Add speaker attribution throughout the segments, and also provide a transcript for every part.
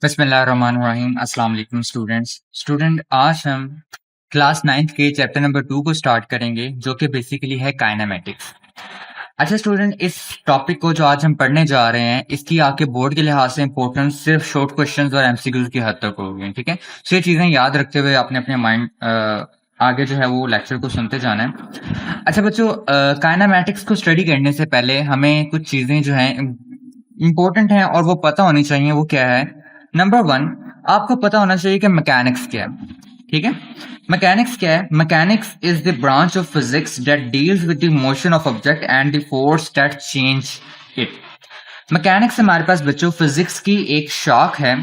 Speaker 1: बिस्मिल्लाहिर्रहमानिर्रहीम। अस्सलाम वालेकुम स्टूडेंट, आज हम क्लास 9th के चैप्टर नंबर 2 को स्टार्ट करेंगे, जो कि बेसिकली है काइनेमेटिक्स। अच्छा स्टूडेंट, इस टॉपिक को जो आज हम पढ़ने जा रहे हैं, इसकी आपके बोर्ड के लिहाज से इंपॉर्टेंस सिर्फ शॉर्ट क्वेश्चंस और एमसीक्यूज की हद तक होगी। ठीक है, सो ये चीज़ें याद रखते हुए आपने अपने माइंड आगे जो है वो लेक्चर को सुनते जाना है। अच्छा बच्चों, काइनेमेटिक्स को स्टडी करने से पहले हमें कुछ चीज़ें जो हैं इम्पोर्टेंट हैं और वो पता होनी चाहिए। वो क्या है? नंबर 1, आपको पता होना चाहिए कि मैकेनिक्स क्या है। ठीक है, मैकेनिक्स क्या है? Mechanics is the branch of physics that deals with the motion of object and the force that change it. Mechanics हमारे पास बच्चों फिजिक्स की एक शाख है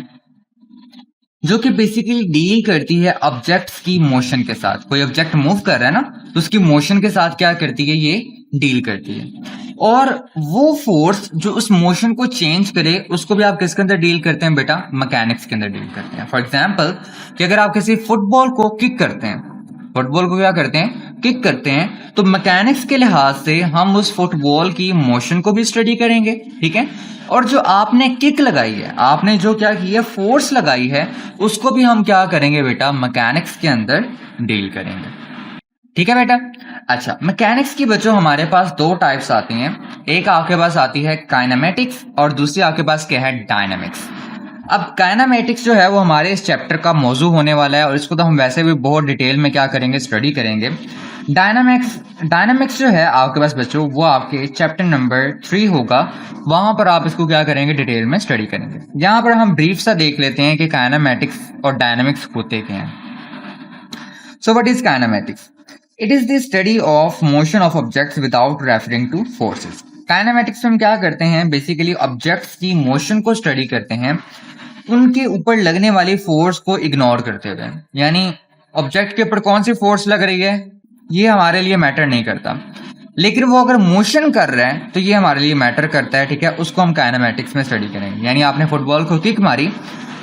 Speaker 1: जो कि बेसिकली डील करती है ऑब्जेक्ट्स की मोशन के साथ। कोई ऑब्जेक्ट मूव कर रहा है ना, तो उसकी मोशन के साथ क्या करती है? ये डील करती है। और वो फोर्स जो उस मोशन को चेंज करे, उसको भी आप किसके अंदर डील करते हैं बेटा? मैकेनिक्स के अंदर डील करते हैं। फॉर एग्जाम्पल कि अगर आप किसी फुटबॉल को किक करते हैं, फुटबॉल को क्या करते हैं? किक करते हैं, तो मैकेनिक्स के लिहाज से हम उस फुटबॉल की मोशन को भी स्टडी करेंगे। ठीक है, और जो आपने किक लगाई है, आपने जो क्या की है, फोर्स लगाई है, उसको भी हम क्या करेंगे बेटा? मैकेनिक्स के अंदर डील करेंगे। ठीक है बेटा। अच्छा, मैकेनिक्स की बच्चों हमारे पास दो टाइप्स आती हैं। एक आपके पास आती है काइनेमेटिक्स और दूसरी आपके पास क्या है? डायनामिक्स। अब काइनेमेटिक्स जो है वो हमारे इस चैप्टर का मौजू होने वाला है और इसको तो हम वैसे भी बहुत डिटेल में क्या करेंगे? स्टडी करेंगे। डायनामिक्स जो है आपके पास बच्चों, वो आपके चैप्टर नंबर 3 होगा। वहां पर आप इसको क्या करेंगे? डिटेल में स्टडी करेंगे। यहाँ पर हम ब्रीफ सा देख लेते हैं कि काइनेमेटिक्स और डायनामिक्स होते क्या हैं। So what is kinematics? It is the study of motion of objects without referring two forces. Kinematics में हम क्या करते हैं? बेसिकली ऑब्जेक्ट्स की मोशन को स्टडी करते हैं, उनके ऊपर लगने वाली फोर्स को इग्नोर करते हुए। यानी ऑब्जेक्ट के ऊपर कौन सी फोर्स लग रही है, ये हमारे लिए मैटर नहीं करता, लेकिन वो अगर मोशन कर रहा है तो ये हमारे लिए मैटर करता है। ठीक है, उसको हम काइनेमेटिक्स में स्टडी करेंगे। यानी आपने फुटबॉल को किक मारी,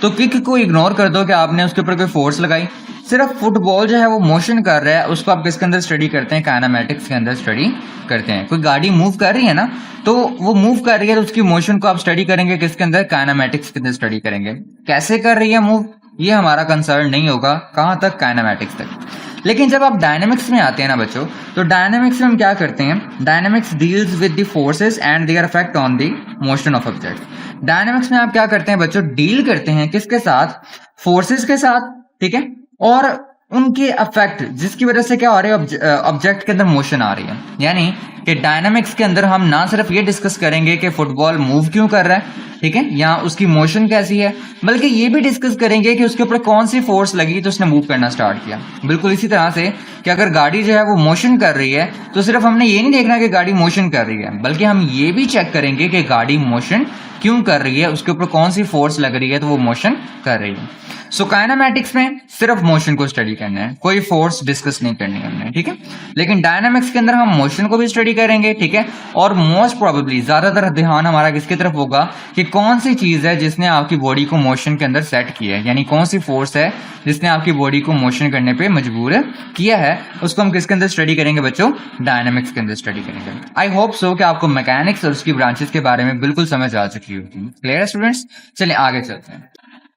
Speaker 1: तो किक को इग्नोर कर दो कि आपने उसके ऊपर कोई फोर्स लगाई। सिर्फ फुटबॉल जो है वो मोशन कर रहा है, उसको आप किसके अंदर स्टडी करते हैं? काइनेमेटिक्स के अंदर स्टडी करते हैं। कोई गाड़ी मूव कर रही है ना, तो वो मूव कर रही है, तो उसकी मोशन को आप स्टडी करेंगे किसके अंदर? काइनेमेटिक्स के अंदर स्टडी करेंगे। कैसे कर रही है मूव, ये हमारा कंसर्न नहीं होगा। कहां तक? काइनेमेटिक्स तक। लेकिन जब आप डायनेमिक्स में आते हैं ना बच्चों, तो डायनेमिक्स में हम क्या करते हैं? Dynamics deals with the forces and their effect on the motion of object. Dynamics में आप क्या करते हैं बच्चों? डील करते हैं किसके साथ? फोर्सेस के साथ। ठीक है, और उनके अफेक्ट जिसकी वजह से क्या हो रहा है? ऑब्जेक्ट के अंदर मोशन आ रही है। यानी कि डायनामिक्स के अंदर हम ना सिर्फ ये डिस्कस करेंगे कि फुटबॉल मूव क्यों कर रहा है, ठीक है, या उसकी मोशन कैसी है, बल्कि ये भी डिस्कस करेंगे कि उसके ऊपर कौन सी फोर्स लगी तो उसने मूव करना स्टार्ट किया। बिल्कुल इसी तरह से कि अगर गाड़ी जो है वो मोशन कर रही है, तो सिर्फ हमने ये नहीं देखना कि गाड़ी मोशन कर रही है, बल्कि हम ये भी चेक करेंगे कि गाड़ी मोशन क्यों कर रही है, उसके ऊपर कौन सी फोर्स लग रही है तो वो मोशन कर रही है। सो काइनेमेटिक्स में सिर्फ मोशन को स्टडी करना है, कोई फोर्स डिस्कस नहीं करनी है हमने। ठीक है, लेकिन डायनामिक्स के अंदर हम मोशन को भी स्टडी करेंगे। ठीक है, और मोस्ट प्रोबेबली ज्यादातर ध्यान हमारा किसकी तरफ होगा कि कौन सी चीज है जिसने आपकी बॉडी को मोशन के अंदर सेट किया है, यानी कौन सी फोर्स है जिसने आपकी बॉडी को मोशन करने पे मजबूर किया है, उसको हम किसके अंदर स्टडी करेंगे बच्चों? डायनामिक्स के अंदर स्टडी करेंगे। आई होप सो कि आपको मैकेनिक्स और उसकी ब्रांचेस के बारे में बिल्कुल समझ आ चुकी होगी। क्लियर है स्टूडेंट्स? चलिए आगे चलते हैं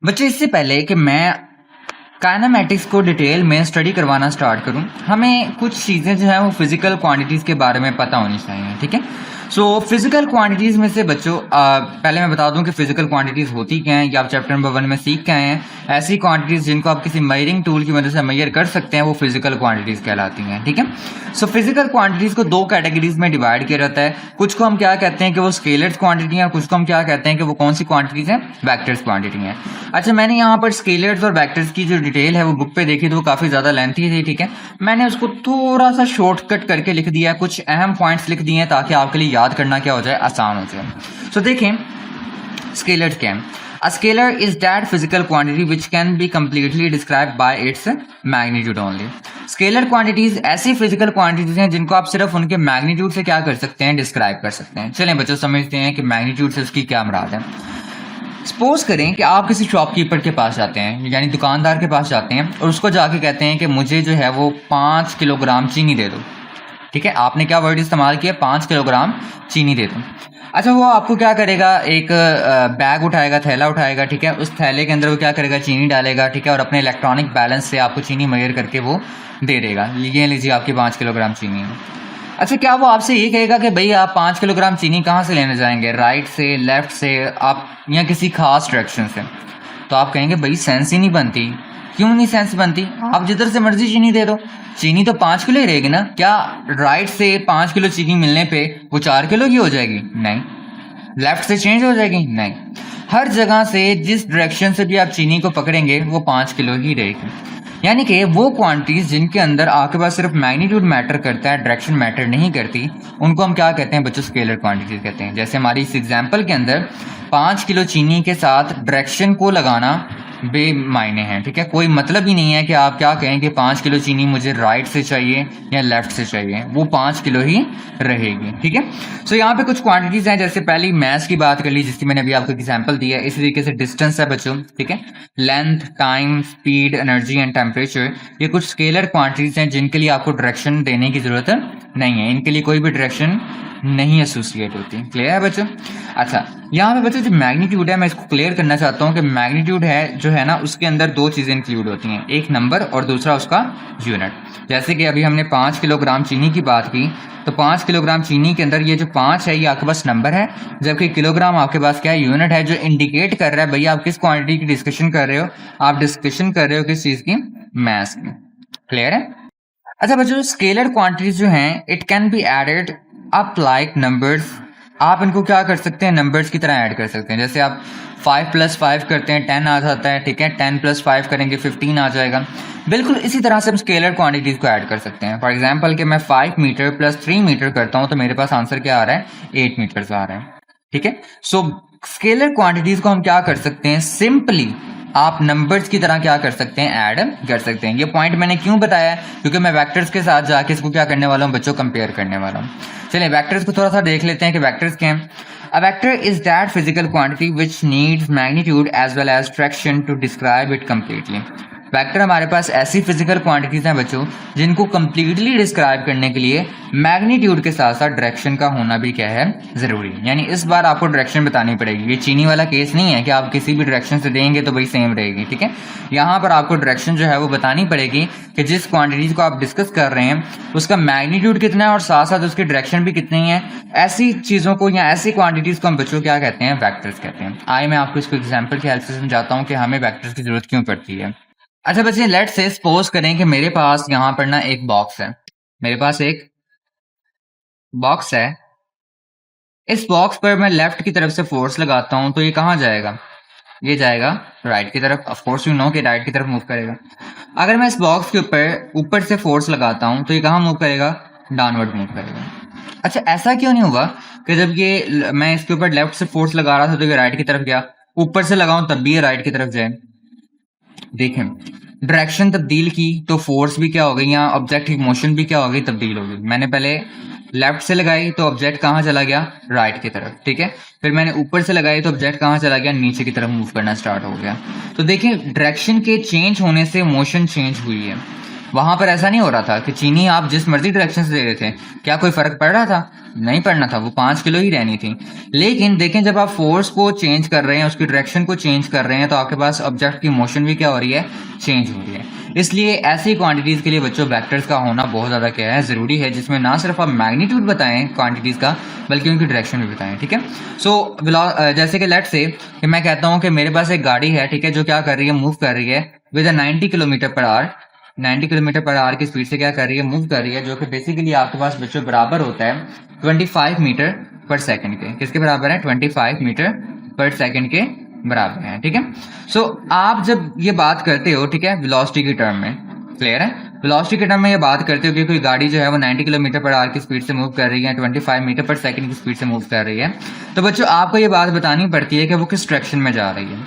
Speaker 1: बच्चे। इससे पहले कि मैं काइनेमेटिक्स को डिटेल में स्टडी करवाना स्टार्ट करूं, हमें कुछ चीज़ें जो है वो फिजिकल क्वांटिटीज़ के बारे में पता होनी चाहिए। ठीक है, सो फिजिकल क्वांटिटीज़ में से बच्चों पहले मैं बता दूं कि फिजिकल क्वांटिटीज़ होती क्या हैं, या आप चैप्टर नंबर 1 में सीख के आए हैं। ऐसी क्वांटिटीज़ जिनको आप किसी मेजरिंग टूल की मदद से मेजर कर सकते हैं, वो फिजिकल क्वांटिटीज़ कहलाती हैं। ठीक है, सो फिजिकल क्वांटिटीज़ को दो कैटेगरीज में डिवाइड किया जाता है। कुछ को हम क्या कहते हैं कि वो स्केलर्स क्वांटिटी है, और कुछ को हम क्या कहते हैं कि वो कौन सी क्वांटिटीज़ हैं? वेक्टर्स क्वांटिटी है। अच्छा, मैंने यहाँ पर स्केलर्स और वेक्टर्स की जो डिटेल है वो बुक पे देखी, तो वो काफ़ी ज़्यादा लेंथी थी। ठीक है, मैंने उसको थोड़ा सा शॉर्टकट करके लिख दिया, कुछ अहम पॉइंट्स लिख दिए हैं ताकि आपके लिए याद करना क्या हो जाए? आसान हो जाए। सो देखें स्केलर्स क्या है। A scalar is that physical quantity which can be completely described by its magnitude only. Scalar quantities ऐसी physical quantities हैं जिनको आप सिर्फ उनके magnitude से क्या कर सकते हैं? डिस्क्राइब कर सकते हैं। चलें बच्चों समझते हैं कि magnitude से उसकी क्या मुराद है। सपोज करें कि आप किसी शॉपकीपर के पास जाते हैं, यानी दुकानदार के पास जाते हैं, और उसको जाके कहते हैं कि मुझे जो है वो 5 किलोग्राम चीनी दे दो। ठीक है, आपने क्या वर्ड इस्तेमाल किया, 5 किलोग्राम चीनी दे दो। अच्छा, वो आपको क्या करेगा, एक बैग उठाएगा, थैला उठाएगा, ठीक है, उस थैले के अंदर वो क्या करेगा, चीनी डालेगा, ठीक है, और अपने इलेक्ट्रॉनिक बैलेंस से आपको चीनी मेजर करके वो दे देगा, ये लीजिए आपकी 5 किलोग्राम चीनी है। अच्छा, क्या वो आपसे ये कहेगा कि भाई आप 5 किलोग्राम चीनी कहाँ से लेने जाएंगे, राइट से, लेफ्ट से, आप या किसी खास डायरेक्शन से? तो आप कहेंगे भाई सेंस ही नहीं बनती। क्यों नहीं सेंस बनती, आप जिधर से मर्जी चीनी दे दो, चीनी तो 5 किलो ही रहेगी ना। क्या राइट से 5 किलो चीनी मिलने पे वो 4 किलो की हो जाएगी? नहीं। लेफ्ट से चेंज हो जाएगी? नहीं। हर जगह से जिस डायरेक्शन से भी आप चीनी को पकड़ेंगे वो 5 किलो ही रहेगी। यानी कि वो क्वांटिटीज जिनके अंदर आपके पास सिर्फ मैग्नीट्यूड मैटर करता है, डायरेक्शन मैटर नहीं करती, उनको हम क्या कहते हैं बच्चों, स्केलर क्वांटिटीज कहते हैं। जैसे हमारी इस एग्जांपल के अंदर 5 किलो चीनी के साथ डायरेक्शन को लगाना बेमायने हैं, ठीक है, कोई मतलब ही नहीं है कि आप क्या कहें कि 5 किलो चीनी मुझे राइट से चाहिए या लेफ्ट से चाहिए, वो 5 किलो ही रहेगी, ठीक है। सो यहाँ पे कुछ क्वांटिटीज हैं, जैसे पहली मैथ्स की बात कर ली जिसकी मैंने अभी आपको एग्जांपल दिया है, इसी तरीके से डिस्टेंस है बच्चों, ठीक है, length, time, speed, energy and temperature, ये कुछ स्केलर क्वांटिटीज हैं जिनके लिए आपको डायरेक्शन देने की जरूरत नहीं है, इनके लिए कोई भी डायरेक्शन नहीं एसोसिएट होती। क्लियर है बच्चों? अच्छा, यहाँ पे बच्चों जो मैग्नीट्यूड है मैं इसको क्लियर करना चाहता हूँ कि मैग्नीट्यूड है जो है ना, उसके अंदर दो चीजें इंक्लूड होती हैं, एक नंबर और दूसरा उसका यूनिट। जैसे कि अभी हमने 5 किलोग्राम चीनी की बात की, तो 5 किलोग्राम चीनी के अंदर ये जो 5 है ये आपके पास नंबर है, जबकि किलोग्राम आपके पास क्या है, यूनिट है, जो इंडिकेट कर रहा है भैया आप किस क्वांटिटी की डिस्कशन कर रहे हो, आप डिस्कशन कर रहे हो किस चीज की, मैथ्स की। क्लियर है? अच्छा बच्चों, स्केलर क्वांटिटीज जो हैं it can be added up like numbers. आप इनको क्या कर सकते हैं, नंबर्स की तरह ऐड कर सकते हैं। जैसे आप 5 + 5 करते हैं 10 आ जाता है, ठीक है, 10 + 5 करेंगे 15 आ जाएगा। बिल्कुल इसी तरह से हम स्केलर क्वांटिटीज को ऐड कर सकते हैं। फॉर एग्जांपल कि मैं 5 मीटर + 3 मीटर करता हूं तो मेरे पास आंसर क्या आ रहा है, 8 मीटर्स आ रहा है, ठीक है। सो स्केलर क्वांटिटीज को हम क्या कर सकते हैं, सिंपली आप नंबर्स की तरह क्या कर सकते हैं, ऐड कर सकते हैं। ये पॉइंट मैंने क्यों बताया है, क्योंकि मैं वेक्टर्स के साथ जाके इसको क्या करने वाला हूँ बच्चों, कंपेयर करने वाला हूँ। चलिए वेक्टर्स को थोड़ा सा देख लेते हैं कि वेक्टर्स क्या हैं। A vector is that physical quantity which needs magnitude as well as direction to describe it completely. Vector हमारे पास ऐसी फिजिकल क्वांटिटीज हैं बच्चों जिनको कंप्लीटली डिस्क्राइब करने के लिए मैग्नीट्यूड के साथ साथ डायरेक्शन का होना भी क्या है, जरूरी। यानी इस बार आपको डायरेक्शन बतानी पड़ेगी। ये चीनी वाला केस नहीं है कि आप किसी भी डायरेक्शन से देंगे तो भाई सेम रहेगी, ठीक है। यहाँ पर आपको डायरेक्शन जो है वो बतानी पड़ेगी कि जिस क्वांटिटीज को आप डिस्कस कर रहे हैं उसका मैग्नीट्यूड कितना है और साथ साथ उसकी डायरेक्शन भी कितनी है। ऐसी चीजों को या ऐसी क्वांटिटीज को हम बच्चों क्या कहते हैं, वैक्टर्स कहते हैं। आइए मैं आपको इसको एग्जाम्पल की हेल्प से समझाता हूँ कि हमें वैक्टर्स की जरूरत क्यों पड़ती है। अच्छा बच्चे, लेट्स से सपोज करें कि मेरे पास यहाँ पर ना एक बॉक्स है, मेरे पास एक बॉक्स है। इस बॉक्स पर मैं लेफ्ट की तरफ से फोर्स लगाता हूं तो ये कहाँ जाएगा, ये जाएगा राइट की तरफ। ऑफ कोर्स यू नो कि राइट की तरफ मूव करेगा। अगर मैं इस बॉक्स के ऊपर से फोर्स लगाता हूं तो ये कहाँ मूव करेगा, डाउनवर्ड मूव करेगा। अच्छा, ऐसा क्यों नहीं हुआ कि जब ये मैं इसके ऊपर लेफ्ट से फोर्स लगा रहा था तो ये राइट की तरफ गया, ऊपर से लगाऊं तब भी ये राइट की तरफ जाए। देखें, डायरेक्शन तब्दील की तो फोर्स भी क्या हो गई, यहाँ ऑब्जेक्ट की मोशन भी क्या हो गई, तब्दील हो गई। मैंने पहले लेफ्ट से लगाई तो ऑब्जेक्ट कहाँ चला गया, राइट की तरफ, ठीक है। फिर मैंने ऊपर से लगाई तो ऑब्जेक्ट कहाँ चला गया, नीचे की तरफ मूव करना स्टार्ट हो गया। तो देखिए, डायरेक्शन के चेंज होने से मोशन चेंज हुई है। वहां पर ऐसा नहीं हो रहा था कि चीनी आप जिस मर्जी डायरेक्शन से दे रहे थे, क्या कोई फर्क पड़ रहा था, नहीं पड़ना था, वो 5 किलो ही रहनी थी। लेकिन देखें, जब आप फोर्स को चेंज कर रहे हैं, उसकी डायरेक्शन को चेंज कर रहे हैं, तो आपके पास ऑब्जेक्ट की मोशन भी क्या हो रही है, चेंज हो रही है। इसलिए ऐसी क्वांटिटीज के लिए बच्चों वेक्टर्स का होना बहुत ज्यादा क्या है, जरूरी है, जिसमें ना सिर्फ आप मैग्नीट्यूड बताएं क्वांटिटीज का बल्कि उनकी डायरेक्शन भी बताएं, ठीक है। सो जैसे कि लेट से कि मैं कहता हूं कि मेरे पास एक गाड़ी है, ठीक है, जो क्या कर रही है, मूव कर रही है with 90 kilometre per hour. 90 kilometre per hour की स्पीड से क्या कर रही है, मूव कर रही है, जो कि बेसिकली आपके पास बच्चों बराबर होता है 25 मीटर पर सेकंड के। किसके बराबर है, 25 मीटर पर सेकंड के बराबर है, ठीक है। सो आप जब ये बात करते हो, ठीक है, वेलोसिटी की टर्म में, क्लियर है, वेलोसिटी के टर्म में ये बात करते हो कि कोई गाड़ी जो है वो 90 किलोमीटर पर आवर की स्पीड से मूव कर रही है, 25 मीटर पर सेकंड की स्पीड से मूव कर रही है, तो बच्चों आपको ये बात बतानी पड़ती है कि वो किस डायरेक्शन में जा रही है,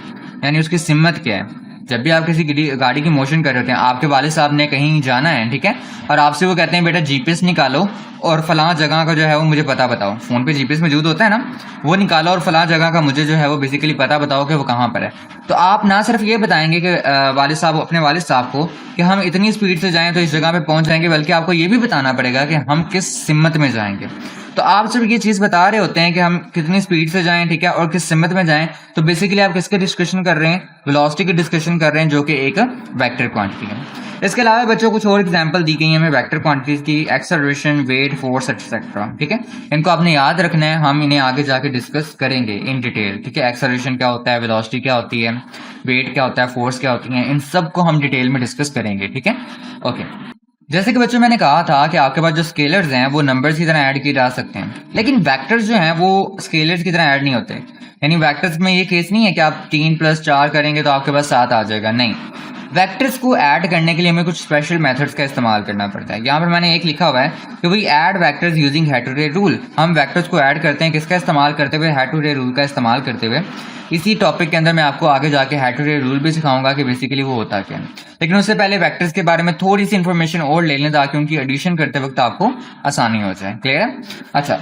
Speaker 1: यानी उसकी सिमत क्या है। जब भी आप किसी गाड़ी की मोशन कर रहे होते हैं, आपके वालिद साहब ने कहीं जाना है, ठीक है, और आपसे वो कहते हैं बेटा जीपीएस निकालो और फलां जगह का जो है वो मुझे पता बताओ। फ़ोन पे जीपीएस मौजूद होता है ना, वो निकालो और फलां जगह का मुझे जो है वो बेसिकली पता बताओ कि वो कहाँ पर है। तो आप ना सिर्फ ये बताएंगे कि वालिद साहब अपने वालिद साहब को कि हम इतनी स्पीड से जाएं तो इस जगह पे पहुंच जाएंगे, बल्कि आपको ये भी बताना पड़ेगा कि हम किस सिमत में जाएंगे। तो आप सिर्फ ये चीज़ बता रहे होते हैं कि हम कितनी स्पीड से जाएं, ठीक है, और किस सिमत में जाएं, तो बेसिकली आप किसके डिस्कशन कर रहे हैं? वेलोसिटी की डिस्कशन कर रहे हैं, जो कि एक वेक्टर क्वांटिटी है। इसके अलावा बच्चों कुछ और एग्जांपल दी गई हैं हमें वेक्टर क्वांटिटीज की, एक्सेलरेशन, वेट, फोर्स एक्सेट्रा, ठीक है। इनको आपने याद रखना है, हम इन्हें आगे जाके डिस्कस करेंगे इन डिटेल, ठीक है। एक्सेलरेशन क्या होता है, वेलोसिटी क्या होती है, वेट क्या होता है, फोर्स क्या होती है, इन सब को हम डिटेल में डिस्कस करेंगे, ठीक है। ओके, जैसे कि बच्चों मैंने कहा था कि आपके पास जो स्केलर्स हैं वो नंबर्स की तरह ऐड किए जा सकते हैं, लेकिन वेक्टर्स जो हैं वो स्केलर्स की तरह ऐड नहीं होते। यानी वेक्टर्स में ये केस नहीं है कि आप 3 + 4 करेंगे तो आपके पास 7 आ जाएगा, नहीं। वेक्टर्स को ऐड करने के लिए हमें कुछ स्पेशल मेथड्स का इस्तेमाल करना पड़ता है। यहाँ पर मैंने एक लिखा हुआ है कि भाई ऐड वेक्टर्स यूजिंग हेड-टू-रे रूल। हम वेक्टर्स को ऐड करते हैं किसका इस्तेमाल करते हुए? हेड-टू-रे रूल का इस्तेमाल करते हुए। इसी टॉपिक के अंदर मैं आपको आगे जाके हेड-टू-रे रूल भी सिखाऊंगा कि बेसिकली वो होता क्या है। लेकिन उससे पहले वेक्टर्स के बारे में थोड़ी सी इन्फॉर्मेशन और ले लें ताकि उनकी एडिशन करते वक्त आपको आसानी हो जाए। क्लियर है? अच्छा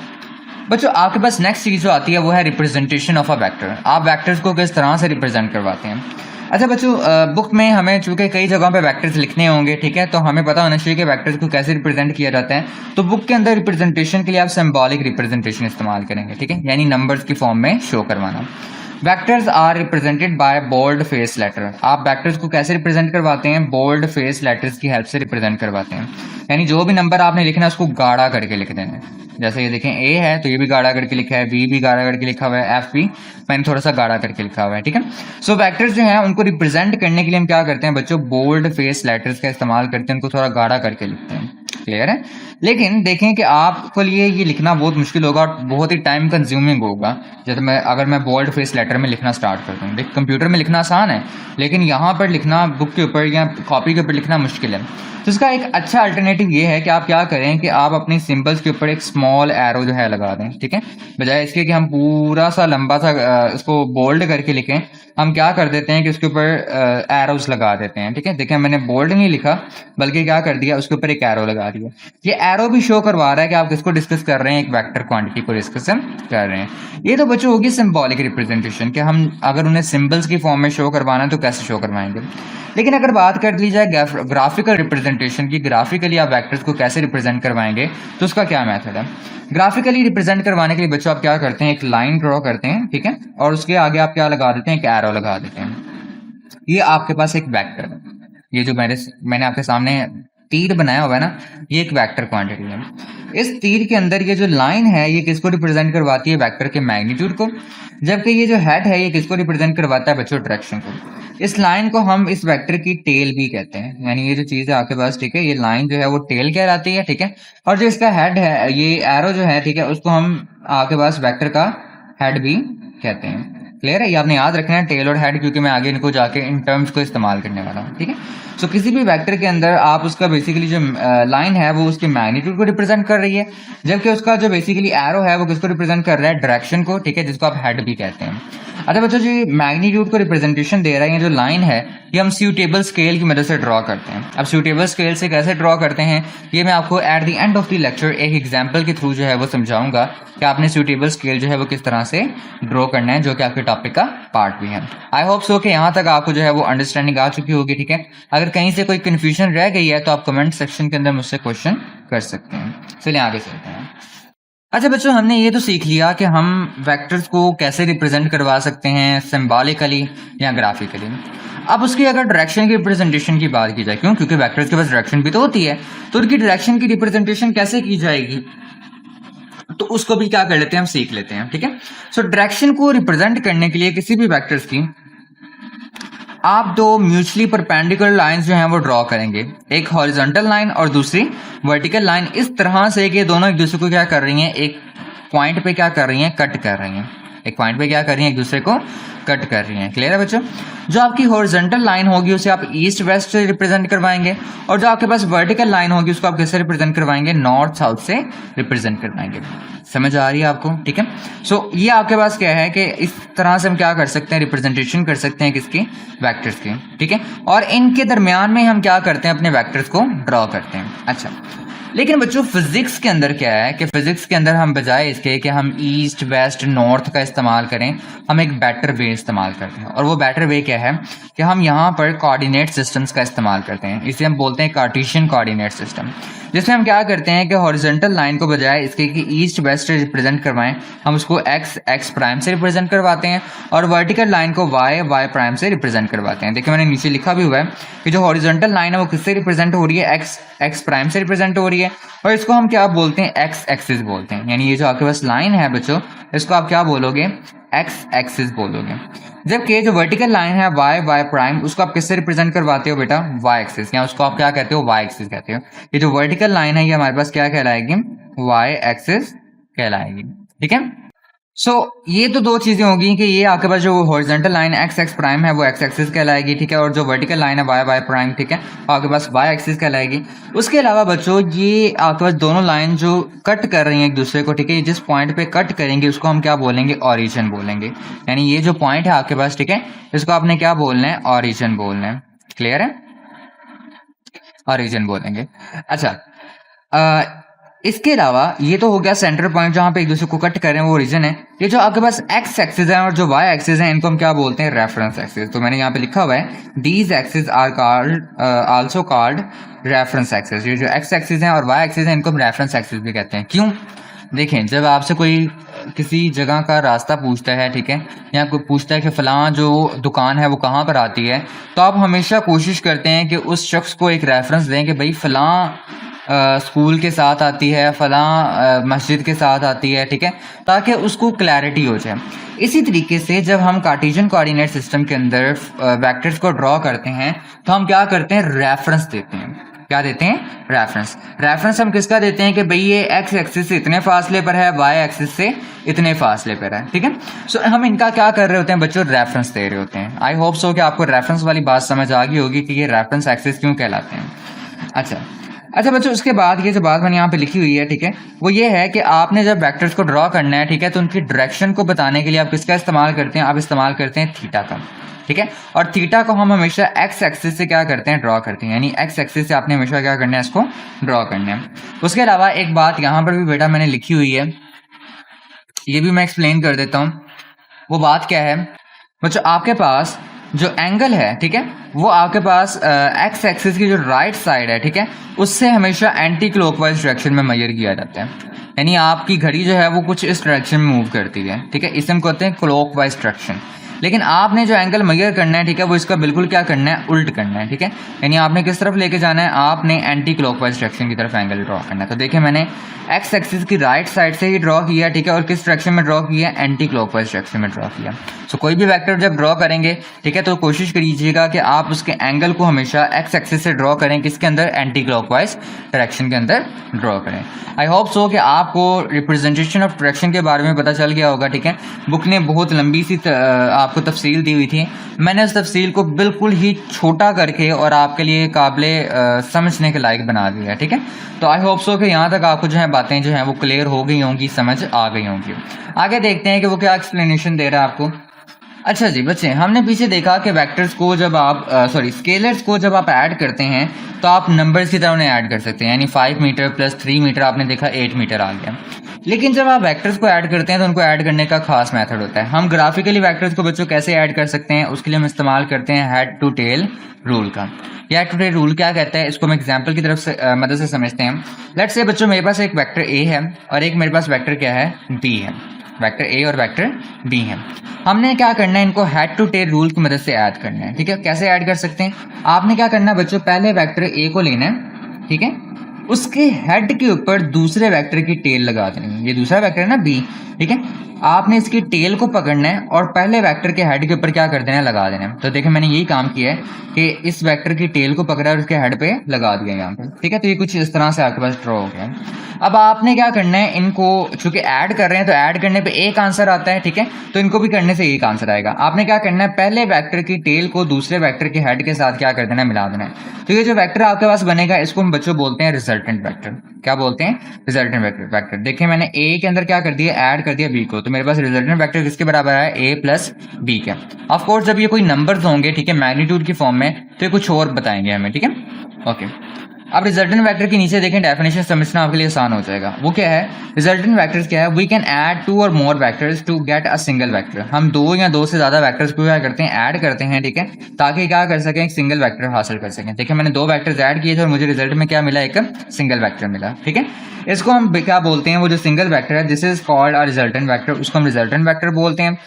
Speaker 1: बच्चों, आपके पास नेक्स्ट चीज जो आती है वो है रिप्रेजेंटेशन ऑफ अ वेक्टर। आप वेक्टर्स को किस तरह से रिप्रेजेंट करवाते हैं? अच्छा बच्चों, बुक में हमें चूंकि कई जगहों पे वेक्टर्स लिखने होंगे, ठीक है, तो हमें पता होना चाहिए कि वेक्टर्स को कैसे रिप्रेजेंट किया जाता है। तो बुक के अंदर रिप्रेजेंटेशन के लिए आप सिंबॉलिक रिप्रेजेंटेशन इस्तेमाल करेंगे, ठीक है, यानी नंबर्स की फॉर्म में शो करवाना। Vectors are represented by bold face letter. आप वेक्टर्स को कैसे रिप्रेजेंट करवाते हैं? बोल्ड फेस लेटर्स की हेल्प से रिप्रेजेंट करवाते हैं। यानी जो भी नंबर आपने लिखना है उसको गाढ़ा करके लिख देना है। जैसे ये देखें, ए है तो ये भी गाढ़ा करके लिखा है, बी भी गाढ़ा करके लिखा हुआ है, एफ भी मैंने थोड़ा सा गाढ़ा करके लिखा हुआ है, ठीक है। सो वेक्टर्स जो है उनको रिप्रेजेंट करने के लिए हम क्या करते हैं बच्चों? बोल्ड फेस लेटर्स का इस्तेमाल करते हैं, उनको थोड़ा गाढ़ा करके लिखते हैं। क्लियर है? लेकिन देखें कि आपके लिए ये लिखना बहुत मुश्किल होगा और बहुत ही टाइम कंज्यूमिंग होगा। जैसे अगर मैं बोल्ड फेस लेटर में लिखना स्टार्ट कर दूँ, देख कंप्यूटर में लिखना आसान है, लेकिन यहाँ पर लिखना बुक के ऊपर या कॉपी के ऊपर लिखना मुश्किल है। तो इसका एक अच्छा अल्टरनेटिव ये है कि आप क्या करें कि आप अपने सिंबल्स के ऊपर एक स्मॉल एरो जो है लगा दें, ठीक है। बजाय इसके कि हम पूरा सा लंबा सा इसको बोल्ड करके लिखें, हम क्या कर देते हैं कि उसके ऊपर एरोस लगा देते हैं, ठीक है। देखिए मैंने बोल्ड नहीं लिखा बल्कि क्या कर दिया, उसके ऊपर एक एरो लगा दिया। ये एरो भी शो करवा रहा है कि आप किसको डिस्कस कर रहे हैं? एक वेक्टर क्वांटिटी को डिस्कस कर रहे हैं। ये तो बच्चों होगी सिंबॉलिक रिप्रेजेंटेशन कि हम अगर उन्हें सिंबल्स की फॉर्म में शो करवाना है तो कैसे शो करवाएंगे। लेकिन अगर बात कर ली जाए ग्राफिकल रिप्रेजेंटेशन की, ग्राफिकली आप वेक्टर्स को कैसे रिप्रेजेंट करवाएंगे, तो उसका क्या मेथड है? ग्राफिकली रिप्रेजेंट करवाने के लिए बच्चों आप क्या करते हैं? एक लाइन ड्रॉ करते हैं, ठीक है, और उसके आगे आप क्या लगा देते हैं? एक एरो लगा देते हैं। ये आपके पास एक वेक्टर है। ये जो मैंने आपके सामने तीर बनाया हुआ है ना, ये एक वेक्टर क्वांटिटी है। इस तीर के अंदर ये जो लाइन है ये किसको रिप्रेजेंट करवाती है? वेक्टर के मैग्नीट्यूड को। जबकि ये जो हेड है ये किसको रिप्रेजेंट करवाता है बच्चों? डायरेक्शन को। इस लाइन को हम इस वेक्टर की टेल भी कहते हैं, यानी ये जो चीज है आपके पास, ठीक है, ये लाइन जो है वो टेल कहलाती है, ठीक है। और जो इसका हेड है, ये एरो जो है, ठीक है, उसको हम आपके पास वेक्टर का हेड भी कहते हैं। क्लियर है? ये आपने याद रखना है, टेल और हेड, क्योंकि मैं आगे इनको जाके इन टर्म्स को इस्तेमाल करने वाला हूँ, ठीक है। सो किसी भी वेक्टर के अंदर आप उसका बेसिकली जो लाइन है वो उसके मैग्नीट्यूड को रिप्रेजेंट कर रही है, जबकि उसका जो बेसिकली एरो है वो किसको रिप्रेजेंट कर रहा है? डायरेक्शन को, ठीक है, जिसको आप हेड भी कहते हैं। अच्छा बच्चों, जो मैग्नीट्यूड को रिप्रेजेंटेशन दे रहा है, ये जो लाइन है ये हम सूटेबल स्केल की मदद से ड्रॉ करते हैं। अब सूटेबल स्केल से कैसे ड्रॉ करते हैं ये मैं आपको at the end of the lecture एक एग्जांपल के थ्रू जो है वो समझाऊंगा कि आपने सूटेबल स्केल जो है वो किस तरह से ड्रॉ करना है, जो कि आपके टॉपिक का पार्ट भी है। आई होप सो कि यहाँ तक आपको जो है वो अंडरस्टैंडिंग आ चुकी होगी, ठीक है। अगर कहीं से कोई कन्फ्यूजन रह गई है तो आप कमेंट सेक्शन के अंदर मुझसे क्वेश्चन कर सकते हैं। चलिए आगे चलते हैं। अच्छा बच्चों, हमने ये तो सीख लिया कि हम वेक्टर्स को कैसे रिप्रेजेंट करवा सकते हैं, सिंबॉलिकली या ग्राफिकली। अब उसकी अगर डायरेक्शन की रिप्रेजेंटेशन की बात की जाए, क्योंकि वेक्टर्स के पास डायरेक्शन भी तो होती है, तो उनकी डायरेक्शन की रिप्रेजेंटेशन कैसे की जाएगी, तो उसको भी क्या कर लेते हैं, हम सीख लेते हैं, ठीक है। सो डायरेक्शन को रिप्रेजेंट करने के लिए किसी भी वेक्टर्स की आप दो म्यूचुअली परपेंडिकुलर लाइंस जो हैं वो ड्रॉ करेंगे, एक हॉरिजॉन्टल लाइन और दूसरी वर्टिकल लाइन, इस तरह से कि दोनों एक दूसरे को क्या कर रही हैं, एक पॉइंट पे क्या कर रही हैं, कट कर रही हैं। एक पॉइंट पे क्या कर रही हैं, एक दूसरे को कट कर रही हैं। क्लियर है बच्चों? जो आपकी हॉरिजॉन्टल लाइन होगी उसे आप ईस्ट वेस्ट से रिप्रेजेंट करवाएंगे, और जो आपके पास वर्टिकल लाइन होगी उसको आप कैसे रिप्रेजेंट करवाएंगे, नॉर्थ साउथ से रिप्रेजेंट करवाएंगे। समझ आ रही है आपको? ठीक है। सो ये आपके पास क्या है कि इस तरह से हम क्या कर सकते हैं, रिप्रेजेंटेशन कर सकते हैं किसकी, वेक्टर्स की। ठीक है, और इनके दरमियान में हम क्या करते हैं, अपने वेक्टर्स को ड्रॉ करते हैं। अच्छा, लेकिन बच्चों फिजिक्स के अंदर क्या है कि फिजिक्स के अंदर हम बजाय इसके कि हम ईस्ट वेस्ट नॉर्थ का इस्तेमाल करें, हम एक बेटर वे इस्तेमाल करते हैं। और वो बेटर वे क्या है कि हम यहाँ पर कोऑर्डिनेट सिस्टम्स का इस्तेमाल करते हैं। इसे हम बोलते हैं कार्टेशियन कोऑर्डिनेट सिस्टम, जिसमें हम क्या करते हैं कि हॉरिजॉन्टल लाइन को बजाय इसके कि ईस्ट वेस्ट से रिप्रेजेंट करवाएं, हम उसको एक्स प्राइम से रिप्रेजेंट करवाते हैं, और वर्टिकल लाइन को वाई प्राइम से रिप्रेजेंट करवाते हैं। देखिए मैंने नीचे लिखा भी हुआ है कि जो हॉरिजॉन्टल लाइन है वो किससे रिप्रेजेंट हो रही है, एक्स प्राइम से रिप्रेजेंट हो रही है, और इसको हम क्या बोलते हैं, एक्स एक्सिस बोलते हैं। यानी ये जो आपके पास लाइन है बच्चों, इसको आप क्या बोलोगे, एक्स एक्सिस बोलोगे। जबकि जो वर्टिकल लाइन है वाई प्राइम, उसको आप किससे रिप्रेजेंट करवाते हो बेटा, वाई एक्सिस, या उसको आप क्या कहते हो, वाई एक्सिस कहते हो। ये जो वर्टिकल लाइन है ये हमारे पास क्या कहलाएगी, वाई एक्सिस कहलाएगी। ठीक है, सो ये तो दो चीजें होगी कि ये आपके पास जो हॉरिजॉन्टल लाइन एक्स प्राइम है वो एक्स एक्सिस कहलाएगी। ठीक है, और जो वर्टिकल लाइन है वाई प्राइम, ठीक है, आपके पास वाई एक्सिस कहलाएगी। उसके अलावा बच्चों ये आपके पास दोनों लाइन जो कट कर रही हैं एक दूसरे को, ठीक है, जिस पॉइंट पे कट करेंगे उसको हम क्या बोलेंगे, ऑरिजिन बोलेंगे। यानी ये जो पॉइंट है आपके पास, ठीक है, इसको आपने क्या बोलना है, ऑरिजिन बोलना है। क्लियर है, ऑरिजिन बोलेंगे। अच्छा, इसके अलावा ये तो हो गया सेंटर पॉइंट जहां पे एक दूसरे को कट कर रहे हैं, वो रीजन है। ये जो आपके पास एक्स एक्सिस है और जो वाई एक्सिस है, इनको हम क्या बोलते हैं, रेफरेंस एक्सिस। तो मैंने यहाँ पे लिखा हुआ है, these axis are called also called reference axis. ये जो एक्स एक्सिस है और वाई एक्सिस है, इनको हम रेफरेंस एक्सिस भी कहते हैं। क्यों? देखें, जब आपसे कोई किसी जगह का रास्ता पूछता है, ठीक है, या कोई पूछता है कि फलां जो दुकान है वो कहाँ पर आती है, तो आप हमेशा कोशिश करते हैं कि उस शख्स को एक रेफरेंस दें कि भाई फलां स्कूल के साथ आती है, फलां मस्जिद के साथ आती है। ठीक है, ताकि उसको क्लैरिटी हो जाए। इसी तरीके से जब हम कार्टेशियन कोऑर्डिनेट सिस्टम के अंदर वेक्टर्स को ड्रॉ करते हैं, तो हम क्या करते हैं, रेफरेंस देते हैं। क्या देते हैं, रेफरेंस। रेफरेंस हम किसका देते हैं कि भाई ये एक्स एक्सिस से इतने फासले पर है, वाई एक्सिस से इतने फासले पर है। ठीक है, सो हम इनका क्या कर रहे होते हैं बच्चों, रेफरेंस दे रहे होते हैं। आई होप सो कि आपको रेफरेंस वाली बात समझ आ गई होगी कि ये रेफरेंस एक्सिस क्यों कहलाते हैं। अच्छा बच्चों, उसके बाद ये जो बात मैंने यहाँ पे लिखी हुई है, ठीक है, वो ये है कि आपने जब वेक्टर्स को ड्रॉ करना है, ठीक है, तो उनकी डायरेक्शन को बताने के लिए आप किसका इस्तेमाल करते हैं, आप इस्तेमाल करते हैं थीटा का। ठीक है, और थीटा को हम हमेशा एक्स एक्सिस से क्या करते हैं, ड्रॉ करते हैं। यानी एक्स एक्सिस से आपने हमेशा क्या करना है, इसको ड्रॉ करना है। उसके अलावा एक बात यहाँ पर भी बेटा मैंने लिखी हुई है, ये भी मैं एक्सप्लेन कर देता हूँ। वो बात क्या है बच्चों, आपके पास जो एंगल है, ठीक है, वो आपके पास एक्स एक्सिस की जो राइट साइड है, ठीक है, उससे हमेशा एंटी क्लॉकवाइज डायरेक्शन में मेजर किया जाता है। यानी आपकी घड़ी जो है वो कुछ इस डायरेक्शन में मूव करती है। ठीक है, इसे हम कहते हैं क्लॉकवाइज डायरेक्शन। लेकिन आपने जो एंगल मेजर करना है, ठीक है, वो इसका बिल्कुल क्या करना है, उल्ट करना है। ठीक है, यानी आपने किस तरफ लेके जाना है, आपने एंटी क्लॉकवाइज डायरेक्शन की तरफ एंगल ड्रॉ करना है। तो देखिए मैंने एक्स एक्सिस की राइट साइड से ही ड्रॉ किया, ठीक है, और किस डायरेक्शन में ड्रॉ किया, एंटी क्लॉकवाइज डायरेक्शन में ड्रॉ किया। सो कोई भी वेक्टर जब ड्रॉ करेंगे, ठीक है, तो कोशिश कीजिएगा कि आप उसके एंगल को हमेशा एक्स एक्सिस से ड्रॉ करें, किसके अंदर, एंटी क्लॉकवाइज डायरेक्शन के अंदर ड्रॉ करें। आई होप सो कि आपको रिप्रेजेंटेशन ऑफ डायरेक्शन के बारे में पता चल गया होगा। ठीक है, बुक ने बहुत लंबी सी आपको तफसील दी हुई थी, मैंने उस तफसील को बिल्कुल ही छोटा करके और आपके लिए काबिले समझने के लायक बना दिया है। ठीक है, तो आई होप सो कि यहाँ तक आपको जो है बातें जो हैं वो क्लियर हो गई होंगी, समझ आ गई होंगी। आगे देखते हैं कि वो क्या एक्सप्लेनेशन दे रहा है आपको। अच्छा जी बच्चे, हमने पीछे देखा कि वेक्टर्स को जब आप स्केलर्स को जब आप ऐड करते हैं तो आप नंबर्स की तरह उन्हें ऐड कर सकते हैं। यानी 5 मीटर प्लस 3 मीटर आपने देखा 8 मीटर आ गया। लेकिन जब आप वेक्टर्स को ऐड करते हैं तो उनको ऐड करने का खास मेथड होता है। हम ग्राफिकली वेक्टर्स को बच्चों कैसे ऐड कर सकते हैं, उसके लिए हम इस्तेमाल करते हैं हेड टू टेल रूल का। हेड टू टेल रूल क्या कहता है, इसको हम एग्जाम्पल की तरफ से मदद से समझते हैं। लेट्स से बच्चों मेरे पास एक वेक्टर ए है और एक मेरे पास वेक्टर क्या है, बी है। वेक्टर ए और वेक्टर बी है। हमने क्या करना है, इनको हेड टू टेल रूल की मदद से ऐड करना है। ठीक है, कैसे ऐड कर सकते हैं, आपने क्या करना है बच्चों, पहले वेक्टर ए को लेना है, ठीक है, उसके हेड के ऊपर दूसरे वेक्टर की टेल लगा देनी है। ये दूसरा वेक्टर है ना बी, ठीक है, आपने इसकी टेल को पकड़ना है और पहले वेक्टर के हेड के ऊपर क्या कर देना है, लगा देना है। तो देखिए मैंने यही काम किया है कि इस वेक्टर की टेल को पकड़ा और उसके हेड पे लगा दिया यहाँ पे। ठीक है, तो ये कुछ इस तरह से आपके पास ड्रॉ हो गया। अब आपने क्या करना है, इनको चूंकि ऐड कर रहे हैं तो ऐड करने पे एक आंसर आता है, ठीक है, तो इनको भी करने से एक आंसर आएगा। आपने क्या करना है, पहले वेक्टर की टेल को दूसरे वेक्टर के हेड के साथ क्या कर देना है, मिला देना है। तो ये जो वेक्टर आपके पास बनेगा इसको हम बच्चों बोलते हैं रिजल्टेंट वेक्टर। क्या बोलते हैं, रिजल्टेंट वेक्टर। देखिए मैंने ए के अंदर क्या कर दिया, ऐड कर दिया बी को, तो मेरे पास रिजल्टेंट वेक्टर किसके बराबर है, ए प्लस बी के। ऑफ कोर्स जब ये कोई नंबर्स होंगे, ठीक है, मैग्नीट्यूड की फॉर्म में, तो ये कुछ और बताएंगे हमें, ठीक है, ओके। अब रिजल्टेंट वेक्टर के नीचे देखें, डेफिनेशन समझना आपके लिए आसान हो जाएगा। वो क्या है, रिजल्टेंट वेक्टर्स क्या है, वी कैन ऐड 2 और more vectors to get a single vector. हम 2 या 2 से ज्यादा वेक्टर्स को क्या करते हैं, ऐड करते हैं, ठीक है, ताकि क्या कर सकें, एक सिंगल वेक्टर हासिल कर सकें। देखिए मैंने 2 वेक्टर्स ऐड किए थे और मुझे रिजल्ट में क्या मिला, एक सिंगल वेक्टर मिला, ठीक है। इसको हम क्या बोलते हैं, वो जो सिंगल वेक्टर है, this is called a resultant vector, उसको हम रिजल्टेंट वेक्टर बोलते हैं।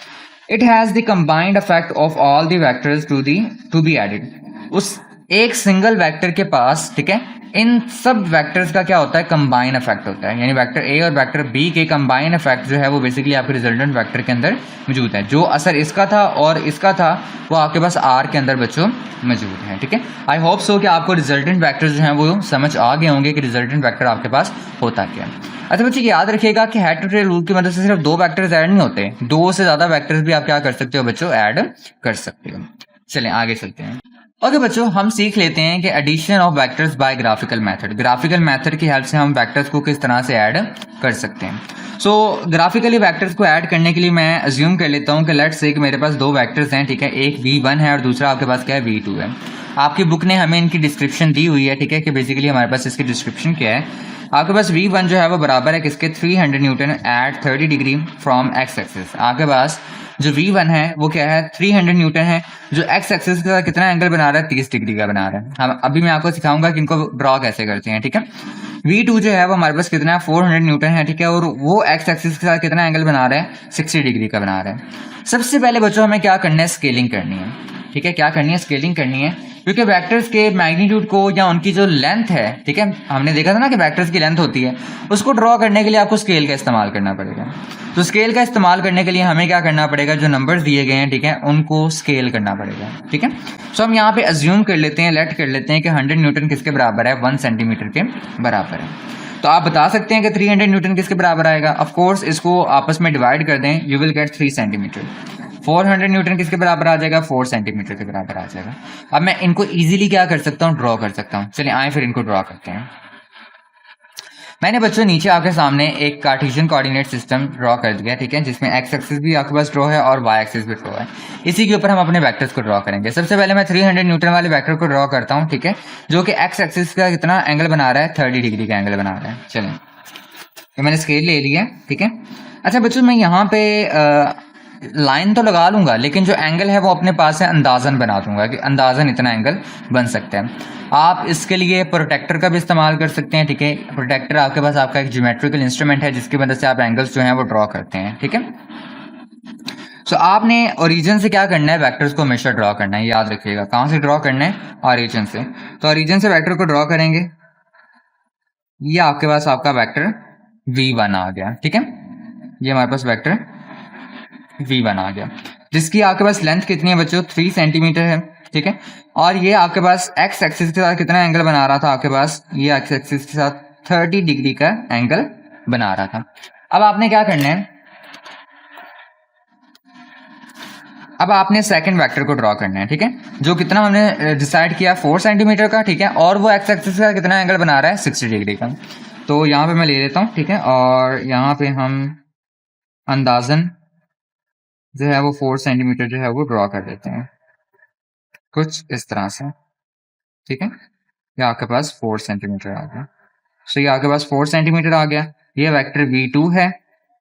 Speaker 1: It has the combined effect of all the vectors to be added. उस एक सिंगल वेक्टर के पास, ठीक है, इन सब वेक्टर्स का क्या होता है, कंबाइन इफेक्ट होता है, यानी वेक्टर ए और वेक्टर बी के कंबाइन इफेक्ट जो है वो बेसिकली आपके रिजल्टेंट वेक्टर के अंदर मौजूद है। जो असर इसका था और इसका था वो आपके पास आर के अंदर बच्चों मौजूद है, ठीक है। आई होप सो कि आपको रिजल्टेंट वेक्टर जो है वो समझ आ गए होंगे कि रिजल्टेंट वेक्टर आपके पास होता क्या है। अच्छा बच्चे याद रखिएगा कि हेड टू टेल रूल की मदद से सिर्फ 2 वेक्टर्स ऐड नहीं होते, 2 से ज्यादा वेक्टर्स भी आप क्या कर सकते हो बच्चों, ऐड कर सकते हो। चलें आगे चलते हैं। ओके बच्चों, हम सीख लेते हैं कि addition of vectors by graphical method. Graphical method की हेल्प से हम वेक्टर्स को किस तरह से ऐड कर सकते हैं। सो ग्राफिकली वेक्टर्स को ऐड करने के लिए मैं अज्यूम कर लेता हूं कि लेट्स से कि मेरे पास 2 वेक्टर्स हैं, ठीक है, एक v1 है और दूसरा आपके पास क्या है, v2 है। आपकी बुक ने हमें इनकी डिस्क्रिप्शन दी हुई है, ठीक है, कि बेसिकली हमारे पास इसकी डिस्क्रिप्शन क्या है। आपके पास v1 जो है वो बराबर है किसके, 300 newton at 30 degree from X axis. आपके पास जो v1 है वो क्या है, 300 न्यूटन है, जो एक्स एक्सिस के साथ कितना एंगल बना रहा है, 30 डिग्री का बना रहा है। हम अभी मैं आपको सिखाऊंगा कि इनको ड्रॉ कैसे करते हैं, ठीक है। v2 जो है वो हमारे पास कितना है, 400 न्यूटन है, ठीक है, और वो एक्स एक्सिस के साथ कितना एंगल बना रहा है, 60 डिग्री का बना रहा है। सबसे पहले बच्चों हमें क्या करना है, स्केलिंग करनी है, ठीक है, क्या करनी है, स्केलिंग करनी है, क्योंकि वेक्टर्स के मैग्नीट्यूड को या उनकी जो लेंथ है, ठीक है, हमने देखा था ना कि वेक्टर्स की लेंथ होती है, उसको ड्रॉ करने के लिए आपको स्केल का इस्तेमाल करना पड़ेगा। तो स्केल का इस्तेमाल करने के लिए हमें क्या करना पड़ेगा, जो नंबर्स दिए गए हैं, ठीक है, उनको स्केल करना पड़ेगा, ठीक है। सो हम यहाँ पे अज्यूम कर लेते हैं, लेट कर लेते हैं कि 100 न्यूटन किसके बराबर है, 1 सेंटीमीटर के बराबर है। तो आप बता सकते हैं कि 300 न्यूटन किसके बराबर आएगा। ऑफ कोर्स इसको आपस में डिवाइड कर दें, you will get 3 centimetre. 400 Newton किसके बराबर आ जाएगा, 4 सेंटीमीटर के बराबर आ जाएगा। अब मैं इनको इजीली क्या कर सकता हूँ, ड्रॉ कर सकता हूँ। चलिए आए फिर इनको ड्रॉ करते हैं। मैंने बच्चों नीचे आपके सामने एक कार्टेशियन कोऑर्डिनेट सिस्टम ड्रॉ कर दिया, ठीक है, जिसमें एक्स एक्सिस भी आपके पास ड्रॉ है और वाई एक्सिस भी ड्रॉ है। इसी के ऊपर हम अपने वेक्टर्स को ड्रॉ करेंगे। सबसे पहले मैं 300 न्यूटन वाले वेक्टर को ड्रॉ करता हूँ, ठीक है, जो कि एक्स एक्सिस का कितना एंगल बना रहा है, 30 डिग्री का एंगल बना रहा है। चलें तो मैंने स्केल ले लिया, ठीक है। अच्छा बच्चों मैं यहाँ पे लाइन तो लगा लूंगा, लेकिन जो एंगल है वो अपने पास से अंदाजन बना दूंगा कि अंदाजन इतना एंगल बन सकता है। आप इसके लिए प्रोटेक्टर का भी इस्तेमाल कर सकते हैं, ठीक है। प्रोटेक्टर आपके पास आपका एक ज्योमेट्रिकल इंस्ट्रूमेंट है जिसकी मदद से आप एंगल्स जो हैं वो ड्रॉ करते हैं, ठीक है। सो आपने ओरिजिन से क्या करना है, वेक्टर्स को हमेशा ड्रॉ करना है, याद रखिएगा। कहाँ से ड्रॉ करना है, ओरिजिन से। तो ओरिजिन से वेक्टर को ड्रॉ करेंगे, ये आपके पास आपका वेक्टर v1 आ गया, ठीक है। ये हमारे पास वेक्टर v1 आ गया, जिसकी आपके पास लेंथ कितनी है बच्चों, 3 सेंटीमीटर है, ठीक है। और ये आपके पास एक्स एक्सिस के साथ कितना एंगल बना रहा था, आपके पास ये एक्स एक्सिस के साथ 30 डिग्री का एंगल बना रहा था। अब आपने क्या करना है, अब आपने सेकंड वेक्टर को ड्रॉ करना है, ठीक है, जो कितना हमने डिसाइड किया 4 सेंटीमीटर का, ठीक है, और वो एक्स एक्सिस का कितना एंगल बना रहा है, 60 डिग्री का। तो यहाँ पे मैं ले लेता हूँ, ठीक है, और यहाँ पे हम अंदाजन जो है वो 4 सेंटीमीटर जो है वो ड्रॉ कर देते हैं, कुछ इस तरह से, ठीक है। ये आपके पास 4 सेंटीमीटर आ गया। सो ये आपके पास 4 सेंटीमीटर आ गया। ये वेक्टर v2 है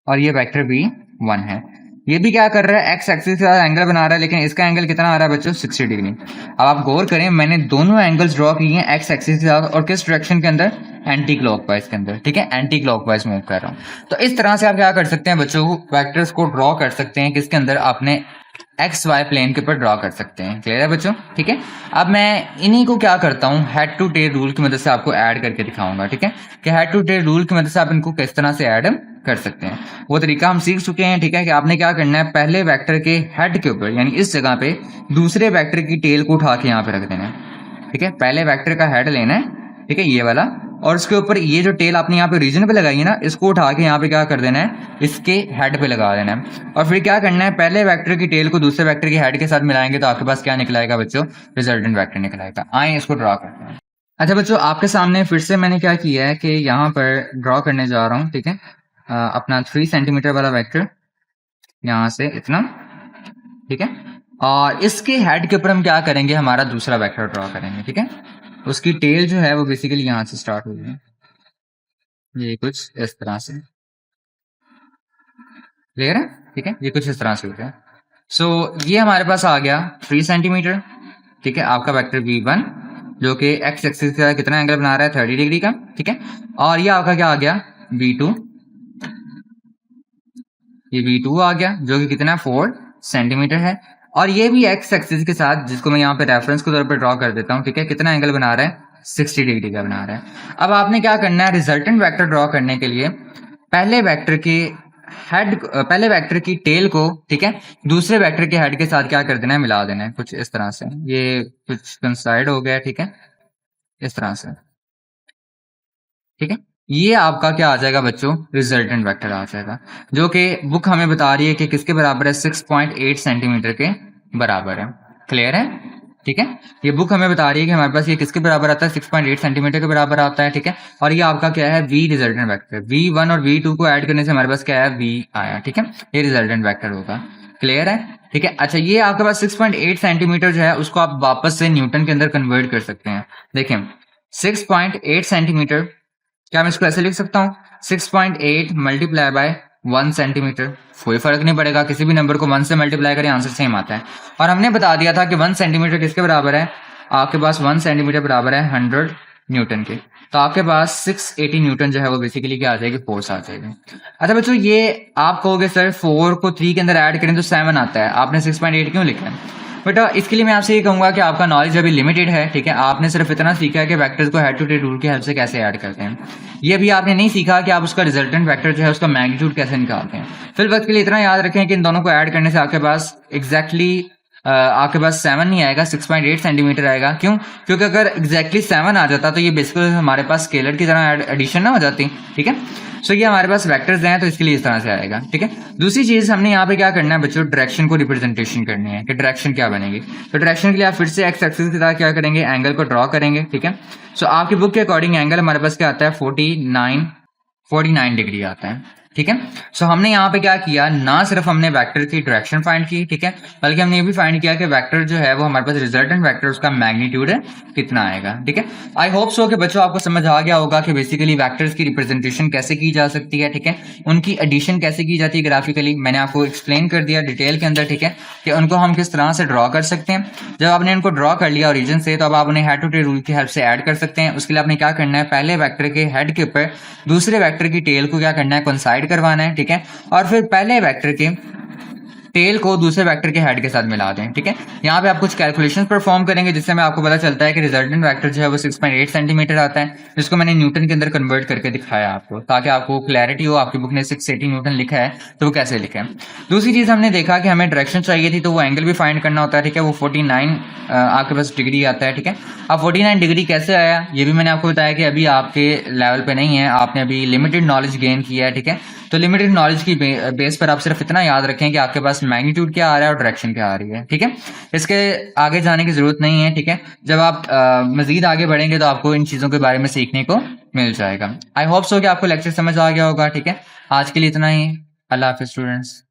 Speaker 1: और ये वेक्टर v1 है। ये भी क्या कर रहा है, एक्स एक्सिस के साथ एंगल बना रहा है, लेकिन इसका एंगल कितना आ रहा है बच्चों, 60 डिग्री। अब आप गौर करें, मैंने दोनों एंगल्स ड्रॉ किए हैं एक्स एक्सिस के साथ, और किस डायरेक्शन के अंदर, एंटी क्लॉकवाइज के अंदर, ठीक है, एंटी क्लॉकवाइज मूव कर रहा हूँ। तो इस तरह से आप क्या कर सकते हैं बच्चों, वेक्टर्स को ड्रॉ कर सकते हैं, किसके अंदर, आपने एक्स वाई प्लेन के ऊपर ड्रॉ कर सकते हैं। क्लियर है बच्चों, ठीक है। अब मैं इन्हीं को क्या करता हूँ, हेड टू टेल रूल की मदद से आपको ऐड करके दिखाऊंगा, ठीक है, कि हेड टू टेल रूल की मदद से आप इनको किस तरह से ऐड कर सकते हैं। वो तरीका हम सीख चुके हैं, ठीक है, कि आपने क्या करना है, पहले वेक्टर के हेड के ऊपर यानी इस जगह पे दूसरे वेक्टर की टेल को उठा के यहाँ पे रख देना है, ठीक है। पहले वेक्टर का हेड लेना है, ठीक है, ये वाला, और उसके ऊपर ये जो टेल आपने यहाँ पे रीजन पे लगाई है ना, इसको उठा के यहाँ पे क्या कर देना है, इसके हेड पे लगा देना है। और फिर क्या करना है, पहले वेक्टर की टेल को दूसरे वेक्टर के हेड के साथ मिलाएंगे तो आपके पास क्या निकलाएगा बच्चों, रिजल्टेंट वेक्टर निकलाएगा। आए इसको ड्रॉ करते हैं। अच्छा बच्चों, आपके सामने फिर से मैंने क्या किया है कि यहाँ पर ड्रॉ करने जा रहा हूँ, ठीक है, अपना 3 सेंटीमीटर वाला वेक्टर यहाँ से इतना, ठीक है, और इसके हेड के ऊपर हम क्या करेंगे, हमारा दूसरा वेक्टर ड्रॉ करेंगे, ठीक है। उसकी टेल जो है वो बेसिकली यहाँ से स्टार्ट होगी, ये कुछ इस तरह से, क्लियर है, ठीक है, ये कुछ इस तरह से हो गया। सो ये हमारे पास आ गया 3 सेंटीमीटर, ठीक है, आपका वेक्टर V1 जो कि एक्स एक्सिस का कितना एंगल बना रहा है, 30 डिग्री का, ठीक है। और ये आपका क्या आ गया, V2, ये V2 आ गया जो कि कितना 4 सेंटीमीटर है। और ये भी एक्स एक्सिस के साथ, जिसको मैं यहाँ पे रेफरेंस के तौर पर ड्रॉ कर देता हूँ, ठीक है, कितना एंगल बना रहा है, 60 डिग्री का बना रहा है। अब आपने क्या करना है, रिजल्टेंट वेक्टर ड्रॉ करने के लिए पहले वेक्टर के हेड, पहले वेक्टर की टेल को, ठीक है, दूसरे वेक्टर के हेड के साथ क्या कर देना है, मिला देना है, कुछ इस तरह से। ये कुछ कंसाइड हो गया, ठीक है, इस तरह से, ठीक है। ये आपका क्या आ जाएगा बच्चों, रिजल्टेंट वेक्टर आ जाएगा, जो कि बुक हमें बता रही है कि किसके बराबर है, 6.8 सेंटीमीटर के बराबर है। क्लियर है, ठीक है। ये बुक हमें बता रही है कि हमारे पास ये किसके बराबर आता है, 6.8 सेंटीमीटर के बराबर आता है, ठीक है। और ये आपका क्या है, V रिजल्टेंट वेक्टर, V1 और V2 को ऐड करने से हमारे पास क्या है, V आया, ठीक है, ये रिजल्टेंट वेक्टर होगा। क्लियर है, ठीक है। अच्छा, ये आपके पास 6.8 सेंटीमीटर जो है उसको आप वापस से न्यूटन के अंदर कन्वर्ट कर सकते हैं। देखें 6.8 सेंटीमीटर, क्या मैं इसको ऐसे लिख सकता हूँ, 6.8 मल्टीप्लाई बाय 1 सेंटीमीटर, कोई फर्क नहीं पड़ेगा, किसी भी नंबर को 1 से मल्टीप्लाई करें आंसर सेम आता है। और हमने बता दिया था कि 1 सेंटीमीटर किसके बराबर है, आपके पास 1 सेंटीमीटर बराबर है 100 न्यूटन के। तो आपके पास 680 न्यूटन जो है वो बेसिकली क्या आ जाएगी, फोर्स आ जाएगी। अच्छा बच्चों, ये आप कहोगे सर 4 को 3 के अंदर ऐड करें तो 7 आता है, आपने 6.8 क्यों लिखा है? बेटा इसके लिए मैं आपसे ये कहूंगा कि आपका नॉलेज अभी लिमिटेड है, ठीक है। आपने सिर्फ इतना सीखा है कि वेक्टर्स को हेड टू टेल रूल की हेल्प से कैसे ऐड करते हैं, ये भी आपने नहीं सीखा कि आप उसका रिजल्टेंट वेक्टर जो है उसका मैग्नीट्यूड कैसे निकालते हैं। फिर वक्त के लिए इतना याद रखें कि इन दोनों को ऐड करने से आपके पास एग्जैक्टली आपके पास 7 नहीं आएगा, 6.8 सेंटीमीटर आएगा। क्यों? क्योंकि अगर एग्जैक्टली 7 आ जाता तो ये बेसिकली हमारे पास स्केलर की तरह एडिशन ना हो जाती, ठीक है। सो ये हमारे पास वेक्टर्स हैं तो इसके लिए इस तरह से आएगा, ठीक है। दूसरी चीज हमने यहाँ पे क्या करना है बच्चों, डायरेक्शन को रिप्रेजेंटेशन करनी है कि डायरेक्शन क्या बनेगी। तो डायरेक्शन के लिए आप फिर से एक्स एक्सिस के साथ क्या करेंगे, एंगल को ड्रॉ करेंगे, ठीक है। सो आपकी बुक के अकॉर्डिंग एंगल हमारे पास क्या आता है, 49 डिग्री आता है, ठीक है। सो हमने यहाँ पे क्या किया, ना सिर्फ हमने वेक्टर की डायरेक्शन फाइंड की, ठीक है, बल्कि हमने ये भी फाइंड किया कि वेक्टर जो है वो हमारे पास रिजल्टेंट वेक्टर उसका मैग्नीट्यूड है कितना आएगा, ठीक है। आई होप सो कि बच्चों आपको समझ आ गया होगा कि बेसिकली वेक्टर्स की रिप्रेजेंटेशन कैसे की जा सकती है, ठीक है, उनकी एडिशन कैसे की जाती है ग्राफिकली, मैंने आपको एक्सप्लेन कर दिया डिटेल के अंदर, ठीक है, कि उनको हम किस तरह से ड्रॉ कर सकते हैं। जब आपने इनको ड्रॉ कर लिया ओरिजिन से तो अब आप उन्हें हेड टू टेल रूल की हेल्प से ऐड कर सकते हैं। उसके लिए आपने क्या करना है, पहले वेक्टर के हेड के ऊपर दूसरे वेक्टर की टेल को क्या करना है, कोइंसाइड करवाना है, ठीक है, और फिर पहले वेक्टर के टेल को दूसरे वेक्टर के हेड के साथ मिला दें, ठीक है। यहाँ पे आप कुछ कैलकुलेशंस परफॉर्म करेंगे जिससे मैं आपको पता चलता है कि रिजल्टेंट वेक्टर जो है वो 6.8 सेंटीमीटर आता है, जिसको मैंने न्यूटन के अंदर कन्वर्ट करके दिखाया आपको, ताकि आपको क्लैरिटी हो। आपकी बुक ने 680 न्यूटन लिखा है तो वो कैसे लिखा है। दूसरी चीज हमने देखा कि हमें डायरेक्शन चाहिए थी तो वो एंगल भी फाइंड करना होता है, ठीक है, वो 49 आपके पास डिग्री आता है, ठीक है। अब 49 डिग्री कैसे आया ये भी मैंने आपको बताया कि अभी आपके लेवल पे नहीं है, आपने अभी लिमिटेड नॉलेज गेन किया है, ठीक है। तो लिमिटेड नॉलेज की बेस पर आप सिर्फ इतना याद रखें कि आपके पास मैग्नीट्यूड क्या आ रहा है और डायरेक्शन क्या आ रही है, ठीक है। इसके आगे जाने की जरूरत नहीं है, ठीक है। जब आप मजीद आगे बढ़ेंगे तो आपको इन चीजों के बारे में सीखने को मिल जाएगा। आई होप सो कि आपको लेक्चर समझ आ गया होगा, ठीक है। आज के लिए इतना ही, अल्लाह हाफिज स्टूडेंट्स।